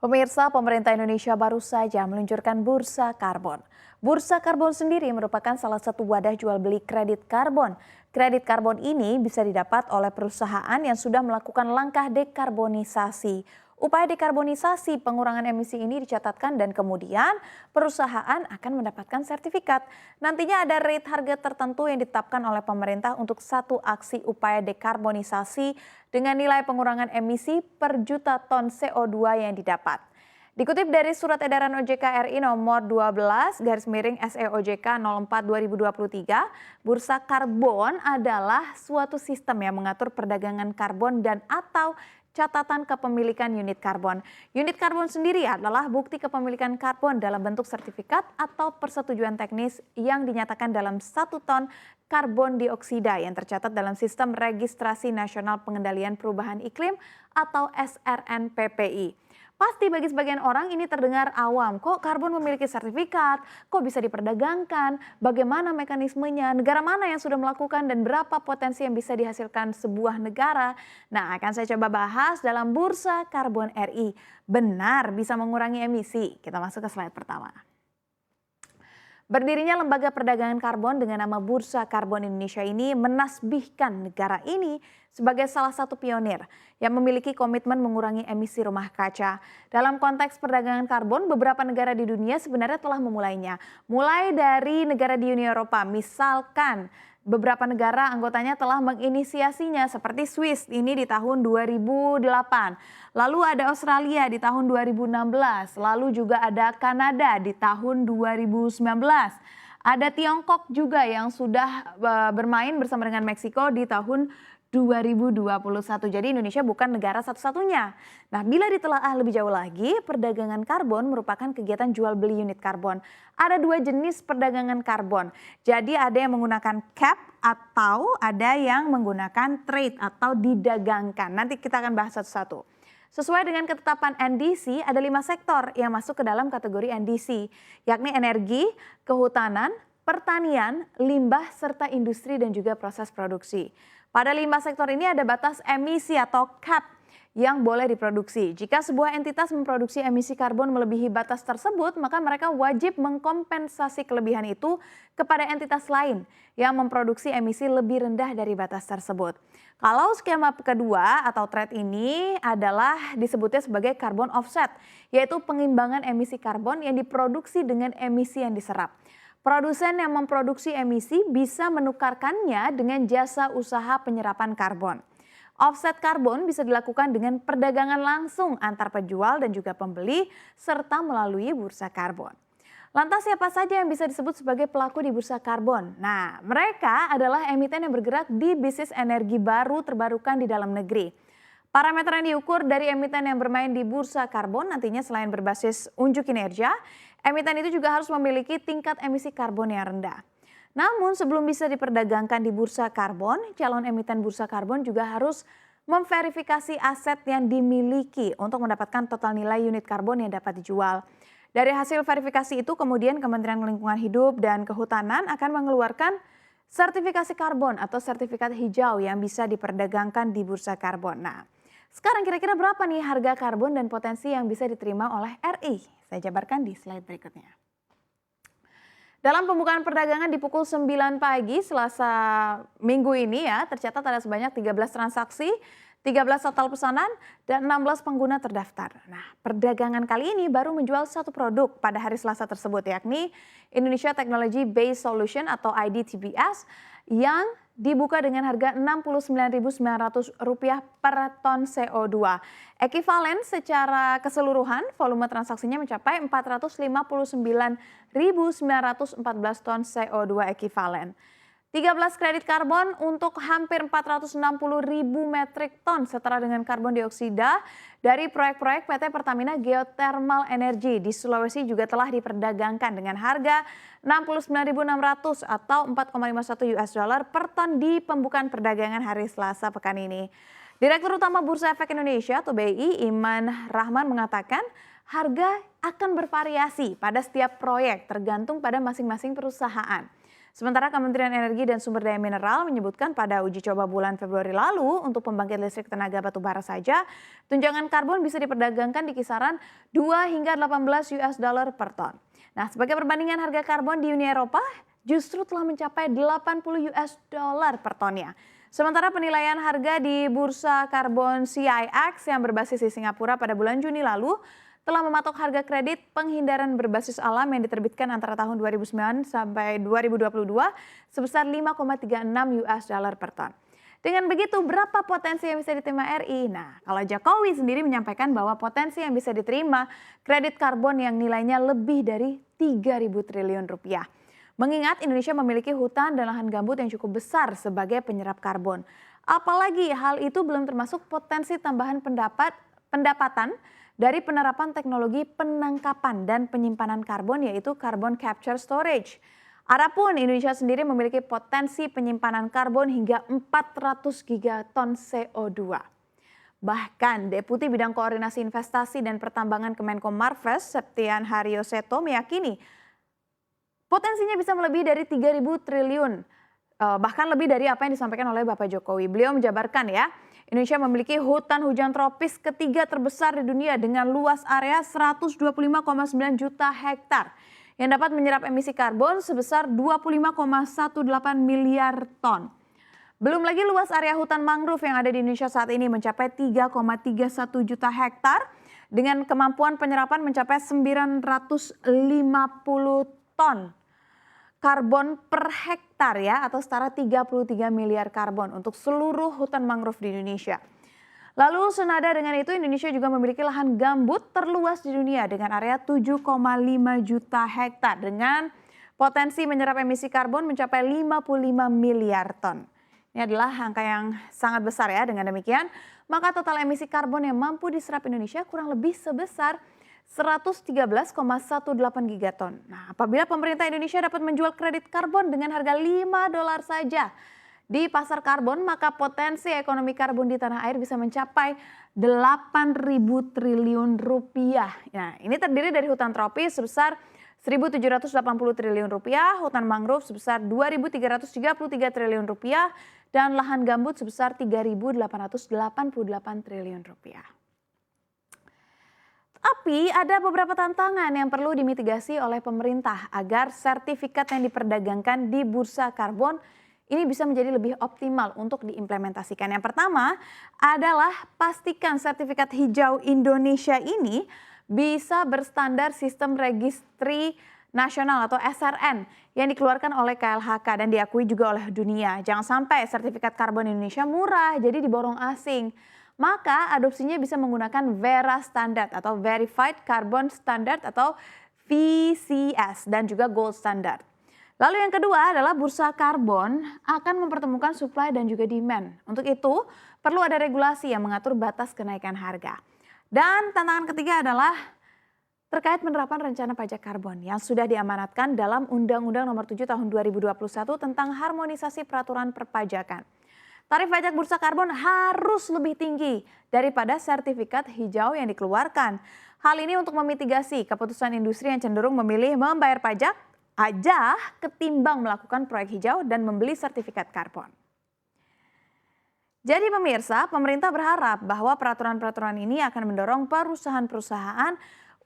Pemirsa, pemerintah Indonesia baru saja meluncurkan bursa karbon. Bursa karbon sendiri merupakan salah satu wadah jual beli kredit karbon. Kredit karbon ini bisa didapat oleh perusahaan yang sudah melakukan langkah dekarbonisasi. Upaya dekarbonisasi pengurangan emisi ini dicatatkan dan kemudian perusahaan akan mendapatkan sertifikat. Nantinya ada rate harga tertentu yang ditetapkan oleh pemerintah untuk satu aksi upaya dekarbonisasi dengan nilai pengurangan emisi per juta ton CO2 yang didapat. Dikutip dari Surat Edaran OJK RI nomor 12/SEOJK 04/2023, bursa karbon adalah suatu sistem yang mengatur perdagangan karbon dan atau catatan kepemilikan unit karbon. Unit karbon sendiri adalah bukti kepemilikan karbon dalam bentuk sertifikat atau persetujuan teknis yang dinyatakan dalam 1 ton karbon dioksida yang tercatat dalam Sistem Registrasi Nasional Pengendalian Perubahan Iklim atau SRNPPI. Pasti bagi sebagian orang ini terdengar awam, kok karbon memiliki sertifikat, kok bisa diperdagangkan, bagaimana mekanismenya, negara mana yang sudah melakukan dan berapa potensi yang bisa dihasilkan sebuah negara. Nah, akan saya coba bahas dalam Bursa Karbon RI. Benar bisa mengurangi emisi? Kita masuk ke slide pertama. Berdirinya Lembaga Perdagangan Karbon dengan nama Bursa Karbon Indonesia ini menasbihkan negara ini sebagai salah satu pionir yang memiliki komitmen mengurangi emisi rumah kaca. Dalam konteks perdagangan karbon, beberapa negara di dunia sebenarnya telah memulainya. Mulai dari negara di Uni Eropa, misalkan beberapa negara anggotanya telah menginisiasinya seperti Swiss ini di tahun 2008. Lalu ada Australia di tahun 2016, lalu juga ada Kanada di tahun 2019. Ada Tiongkok juga yang sudah bermain bersama dengan Meksiko di tahun 2021. Jadi Indonesia bukan negara satu-satunya. Nah, bila ditelaah lebih jauh lagi, perdagangan karbon merupakan kegiatan jual beli unit karbon. Ada 2 jenis perdagangan karbon. Jadi ada yang menggunakan cap atau ada yang menggunakan trade atau didagangkan. Nanti kita akan bahas satu-satu. Sesuai dengan ketetapan NDC, ada 5 sektor yang masuk ke dalam kategori NDC, yakni energi, kehutanan, pertanian, limbah, serta industri dan juga proses produksi. Pada 5 sektor ini ada batas emisi atau cap yang boleh diproduksi. Jika sebuah entitas memproduksi emisi karbon melebihi batas tersebut, maka mereka wajib mengkompensasi kelebihan itu kepada entitas lain yang memproduksi emisi lebih rendah dari batas tersebut. Kalau skema kedua atau trade ini adalah disebutnya sebagai carbon offset, yaitu pengimbangan emisi karbon yang diproduksi dengan emisi yang diserap. Produsen yang memproduksi emisi bisa menukarkannya dengan jasa usaha penyerapan karbon. Offset karbon bisa dilakukan dengan perdagangan langsung antar penjual dan juga pembeli serta melalui bursa karbon. Lantas siapa saja yang bisa disebut sebagai pelaku di bursa karbon? Nah, mereka adalah emiten yang bergerak di bisnis energi baru terbarukan di dalam negeri. Parameter yang diukur dari emiten yang bermain di bursa karbon nantinya selain berbasis unjuk kinerja, emiten itu juga harus memiliki tingkat emisi karbon yang rendah. Namun sebelum bisa diperdagangkan di bursa karbon, calon emiten bursa karbon juga harus memverifikasi aset yang dimiliki untuk mendapatkan total nilai unit karbon yang dapat dijual. Dari hasil verifikasi itu kemudian Kementerian Lingkungan Hidup dan Kehutanan akan mengeluarkan sertifikasi karbon atau sertifikat hijau yang bisa diperdagangkan di bursa karbon. Nah, sekarang kira-kira berapa nih harga karbon dan potensi yang bisa diterima oleh RI? Saya jabarkan di slide berikutnya. Dalam pembukaan perdagangan di pukul 9 pagi Selasa minggu ini ya, tercatat ada sebanyak 13 transaksi, 13 total pesanan, dan 16 pengguna terdaftar. Nah, perdagangan kali ini baru menjual satu produk pada hari Selasa tersebut, yakni Indonesia Technology Based Solution atau IDTBS yang dibuka dengan harga Rp69.900 per ton CO2. Ekivalen secara keseluruhan volume transaksinya mencapai 459.914 ton CO2 ekivalen. 13 kredit karbon untuk hampir 460.000 metrik ton setara dengan karbon dioksida dari proyek-proyek PT Pertamina Geothermal Energy di Sulawesi juga telah diperdagangkan dengan harga 69.600 atau 4,51 US dollar per ton di pembukaan perdagangan hari Selasa pekan ini. Direktur Utama Bursa Efek Indonesia atau BI Iman Rahman mengatakan harga akan bervariasi pada setiap proyek tergantung pada masing-masing perusahaan. Sementara Kementerian Energi dan Sumber Daya Mineral menyebutkan pada uji coba bulan Februari lalu untuk pembangkit listrik tenaga batubara saja, tunjangan karbon bisa diperdagangkan di kisaran 2 hingga 18 US dollar per ton. Nah, sebagai perbandingan harga karbon di Uni Eropa justru telah mencapai 80 US dollar per tonnya. Sementara penilaian harga di bursa karbon CIX yang berbasis di Singapura pada bulan Juni lalu telah mematok harga kredit penghindaran berbasis alam yang diterbitkan antara tahun 2009 sampai 2022 sebesar 5,36 US dollar per ton. Dengan begitu, berapa potensi yang bisa diterima RI? Nah, kalau Jokowi sendiri menyampaikan bahwa potensi yang bisa diterima kredit karbon yang nilainya lebih dari 3.000 triliun rupiah. Mengingat Indonesia memiliki hutan dan lahan gambut yang cukup besar sebagai penyerap karbon. Apalagi hal itu belum termasuk potensi tambahan pendapatan dari penerapan teknologi penangkapan dan penyimpanan karbon yaitu carbon capture storage. Adapun Indonesia sendiri memiliki potensi penyimpanan karbon hingga 400 gigaton CO2. Bahkan Deputi Bidang Koordinasi Investasi dan Pertambangan Kemenko Marves, Septian Haryoseto meyakini potensinya bisa melebihi dari 3.000 triliun. Bahkan lebih dari apa yang disampaikan oleh Bapak Jokowi. Beliau menjabarkan ya, Indonesia memiliki hutan hujan tropis ketiga terbesar di dunia dengan luas area 125,9 juta hektar yang dapat menyerap emisi karbon sebesar 25,18 miliar ton. Belum lagi luas area hutan mangrove yang ada di Indonesia saat ini mencapai 3,31 juta hektar dengan kemampuan penyerapan mencapai 950 ton karbon per hektar ya, atau setara 33 miliar karbon untuk seluruh hutan mangrove di Indonesia. Lalu senada dengan itu Indonesia juga memiliki lahan gambut terluas di dunia dengan area 7,5 juta hektar dengan potensi menyerap emisi karbon mencapai 55 miliar ton. Ini adalah angka yang sangat besar ya. Dengan demikian, maka total emisi karbon yang mampu diserap Indonesia kurang lebih sebesar 113,18 gigaton. Nah, apabila pemerintah Indonesia dapat menjual kredit karbon dengan harga 5 dolar saja di pasar karbon, maka potensi ekonomi karbon di tanah air bisa mencapai 8.000 triliun rupiah. Nah, ini terdiri dari hutan tropis sebesar 1.780 triliun rupiah, hutan mangrove sebesar 2.333 triliun rupiah, dan lahan gambut sebesar 3.888 triliun rupiah. Tapi ada beberapa tantangan yang perlu dimitigasi oleh pemerintah agar sertifikat yang diperdagangkan di bursa karbon ini bisa menjadi lebih optimal untuk diimplementasikan. Yang pertama adalah pastikan sertifikat hijau Indonesia ini bisa berstandar sistem registri nasional atau SRN yang dikeluarkan oleh KLHK dan diakui juga oleh dunia. Jangan sampai sertifikat karbon Indonesia murah jadi diborong asing. Maka adopsinya bisa menggunakan VERA Standard atau Verified Carbon Standard atau VCS dan juga Gold Standard. Lalu yang kedua adalah bursa karbon akan mempertemukan supply dan juga demand. Untuk itu perlu ada regulasi yang mengatur batas kenaikan harga. Dan tantangan ketiga adalah terkait penerapan rencana pajak karbon yang sudah diamanatkan dalam Undang-Undang Nomor 7 Tahun 2021 tentang harmonisasi peraturan perpajakan. Tarif pajak bursa karbon harus lebih tinggi daripada sertifikat hijau yang dikeluarkan. Hal ini untuk memitigasi keputusan industri yang cenderung memilih membayar pajak aja ketimbang melakukan proyek hijau dan membeli sertifikat karbon. Jadi pemirsa, pemerintah berharap bahwa peraturan-peraturan ini akan mendorong perusahaan-perusahaan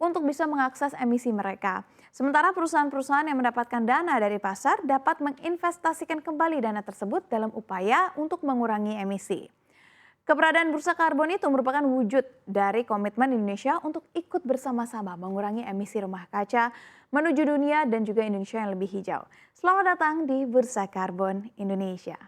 untuk bisa mengakses emisi mereka. Sementara perusahaan-perusahaan yang mendapatkan dana dari pasar dapat menginvestasikan kembali dana tersebut dalam upaya untuk mengurangi emisi. Keberadaan bursa karbon itu merupakan wujud dari komitmen Indonesia untuk ikut bersama-sama mengurangi emisi rumah kaca menuju dunia dan juga Indonesia yang lebih hijau. Selamat datang di Bursa Karbon Indonesia.